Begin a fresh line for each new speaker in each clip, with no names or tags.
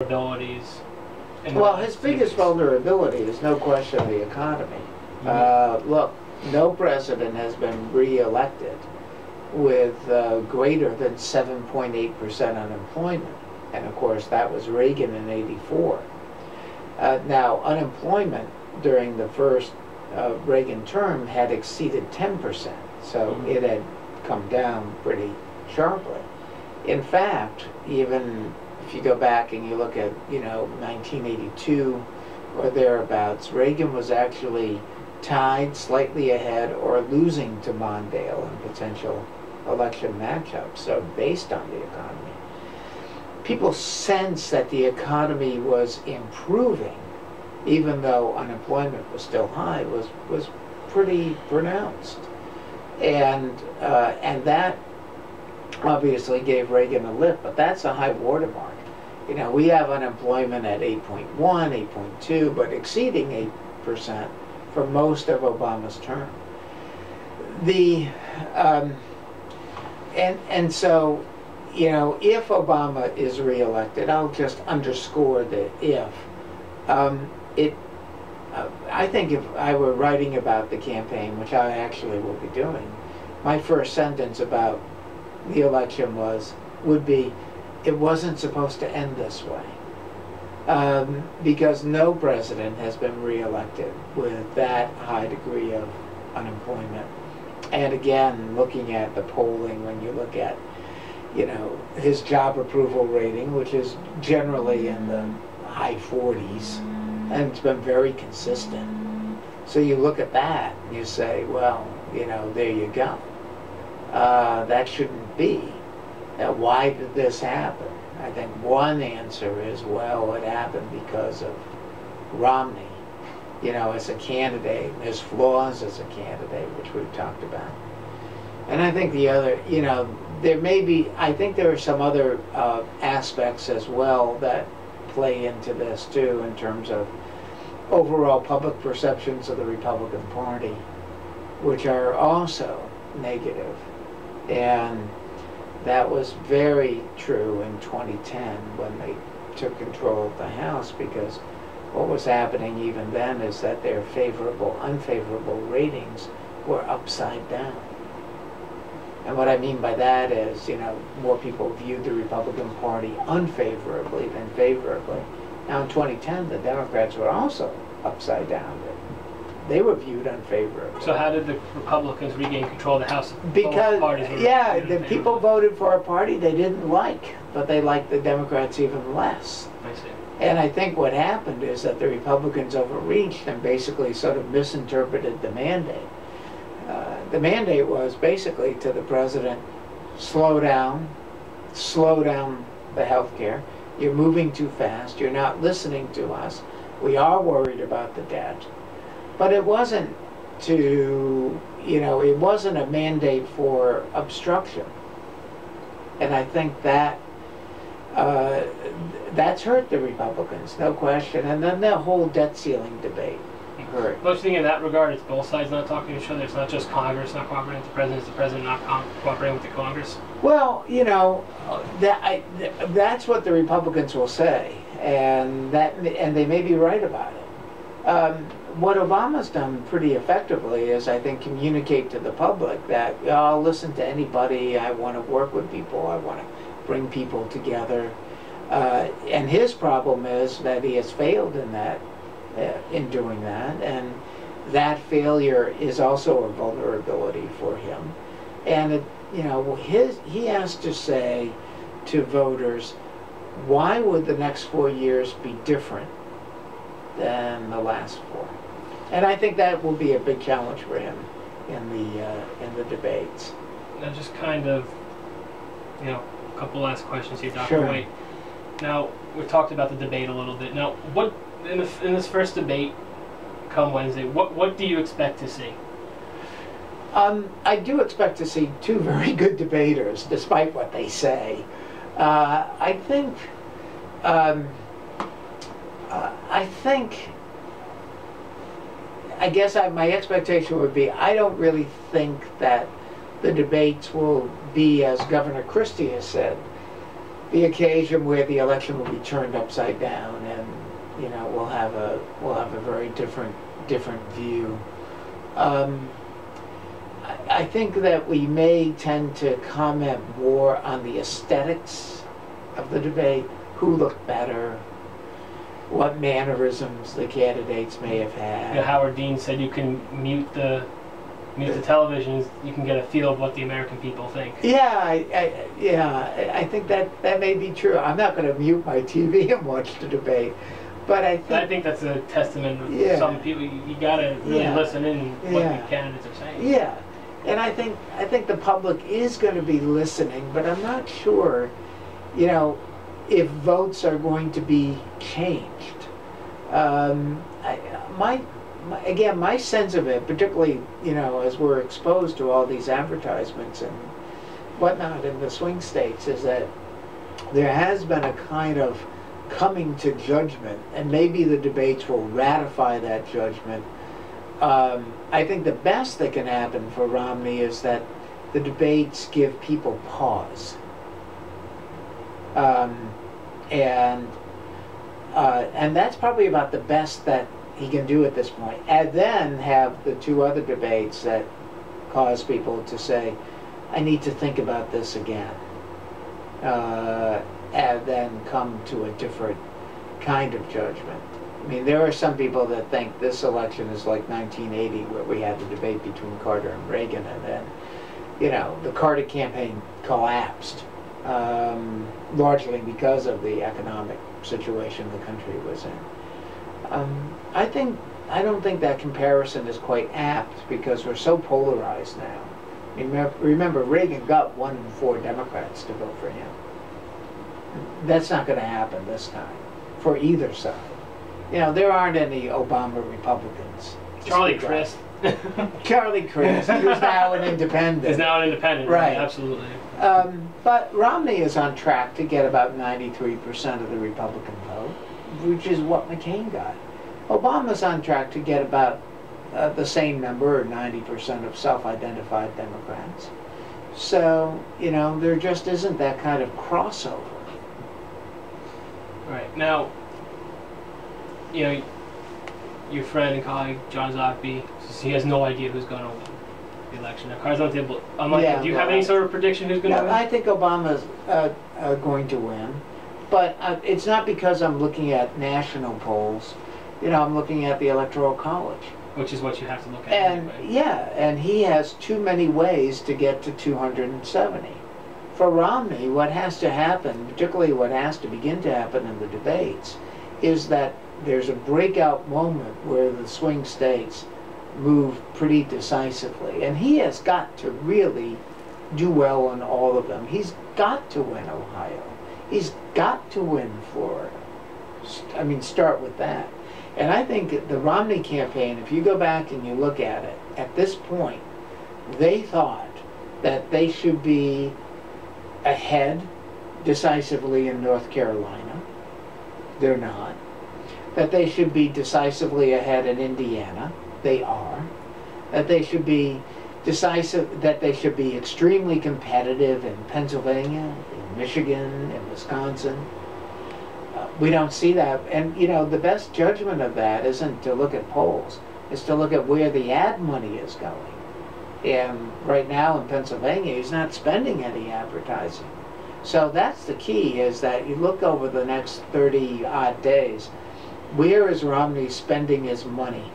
vulnerabilities?
Well, his biggest vulnerability is no question the economy. Look, no president has been re-elected with greater than 7.8% unemployment. And of course, that was Reagan in '84. Now, unemployment during the first Reagan term had exceeded 10%. So it had come down pretty sharply. In fact, even if you go back and you look at, 1982 or thereabouts, Reagan was actually tied, slightly ahead, or losing to Mondale in potential election matchups, so based on the economy. People sense that the economy was improving, even though unemployment was still high, was pretty pronounced. And that obviously gave Reagan a lift, but that's a high watermark. We have unemployment at 8.1, 8.2, but exceeding 8% for most of Obama's term. So, if Obama is reelected, I'll just underscore the if. I think if I were writing about the campaign, which I actually will be doing, my first sentence about the election would be, it wasn't supposed to end this way. Because no president has been reelected with that high degree of unemployment. And again, looking at the polling, when you look at, his job approval rating, which is generally in the high 40s, and it's been very consistent. So you look at that and you say, well, there you go. That shouldn't be. Now, why did this happen? I think one answer is, well, it happened because of Romney, as a candidate, and his flaws as a candidate, which we've talked about. And I think the other, I think there are some other aspects as well that play into this too, in terms of overall public perceptions of the Republican Party, which are also negative. And that was very true in 2010 when they took control of the House, because what was happening even then is that their favorable, unfavorable ratings were upside down. And what I mean by that is, more people viewed the Republican Party unfavorably than favorably. Now in 2010, the Democrats were also upside down. They were viewed unfavorably.
So how did the Republicans regain control of the House?
Because, the people voted for a party they didn't like, but they liked the Democrats even less.
I see.
And I think what happened is that the Republicans overreached and basically sort of misinterpreted the mandate. The mandate was basically to the president, slow down the health care. You're moving too fast. You're not listening to us. We are worried about the debt. But it wasn't it wasn't a mandate for obstruction. And I think that that's hurt the Republicans, no question. And then the whole debt ceiling debate hurt.
Don't you think in that regard it's both sides not talking to each other? It's not just Congress not cooperating with the president, it's the president not cooperating with the Congress?
Well, that's what the Republicans will say, and they may be right about it. What Obama's done pretty effectively is, I think, communicate to the public that I'll listen to anybody, I want to work with people, I want to bring people together. And his problem is that he has failed in that, in doing that, and that failure is also a vulnerability for him. And he has to say to voters, why would the next 4 years be different than the last 4? And I think that will be a big challenge for him in the debates.
Now, just kind of, a couple last questions here, Dr.
Sure.
White. Now, we talked about the debate a little bit. Now, what in this first debate, come Wednesday, what do you expect to see?
I do expect to see two very good debaters, despite what they say. I guess my expectation would be, I don't really think that the debates will be, as Governor Christie has said, the occasion where the election will be turned upside down, and we'll have a very different view. I think that we may tend to comment more on the aesthetics of the debate, who looked better, what mannerisms the candidates may have had.
Howard Dean said you can mute the televisions, you can get a feel of what the American people think.
Yeah, I think that may be true. I'm not going to mute my TV and watch the debate, but I think
that's a testament of some people. You got to really listen in what the candidates are saying.
Yeah, and I think the public is going to be listening, but I'm not sure, if votes are going to be changed. My sense of it, particularly, as we're exposed to all these advertisements and whatnot in the swing states, is that there has been a kind of coming to judgment, and maybe the debates will ratify that judgment. I think the best that can happen for Romney is that the debates give people pause. And that's probably about the best that he can do at this point. And then have the two other debates that cause people to say, I need to think about this again. And then come to a different kind of judgment. I mean, there are some people that think this election is like 1980, where we had the debate between Carter and Reagan, and then, the Carter campaign collapsed, largely because of the economic situation the country was in. I don't think that comparison is quite apt, because we're so polarized now. I mean, remember, Reagan got 1 in 4 Democrats to vote for him. That's not going to happen this time for either side. There aren't any Obama Republicans.
Charlie Crist.
Charlie Crist, who's now an independent.
Is now an independent, right? Absolutely.
But Romney is on track to get about 93% of the Republican vote, which is what McCain got. Obama's on track to get about the same number, or 90% of self-identified Democrats. So, there just isn't that kind of crossover.
Right. Now, your friend and colleague, John Zogby, he has no idea who's going to win the election. Now, cards on the table. Do you have any sort of prediction who's going to win?
I think Obama's going to win. But it's not because I'm looking at national polls. I'm looking at the Electoral College.
Which is what you have to look at anyway.
And he has too many ways to get to 270. For Romney, what has to happen, particularly what has to begin to happen in the debates, is that there's a breakout moment where the swing states move pretty decisively. And he has got to really do well on all of them. He's got to win Ohio. He's got to win Florida. I mean, start with that. And I think the Romney campaign, if you go back and you look at it, at this point, they thought that they should be ahead decisively in North Carolina. They're not. That they should be decisively ahead in Indiana. They are. That they should be decisive, that they should be extremely competitive in Pennsylvania, in Michigan, in Wisconsin. We don't see that. And, the best judgment of that isn't to look at polls. It's to look at where the ad money is going. And right now in Pennsylvania, he's not spending any advertising. So that's the key, is that you look over the next 30-odd days, where is Romney spending his money?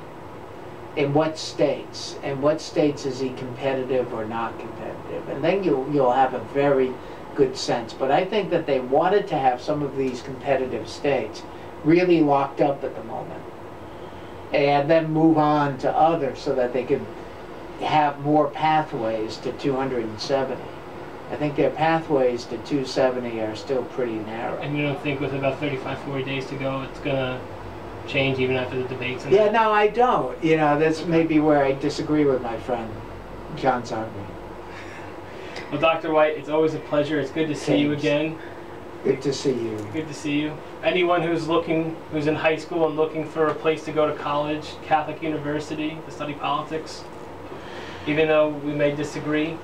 In what states? And what states is he competitive or not competitive? And then you'll have a very good sense. But I think that they wanted to have some of these competitive states really locked up at the moment, and then move on to others so that they could have more pathways to 270. I think their pathways to 270 are still pretty narrow.
And you don't think with about 35, 40 days to go, it's going to change even after the debates?
Yeah, no, I don't. That's maybe where I disagree with my friend, John Zogby.
Well, Dr. White, it's always a pleasure. It's good to see you again.
Good to see you.
Good to see you. Anyone who's in high school and looking for a place to go to college, Catholic University, to study politics, even though we may disagree,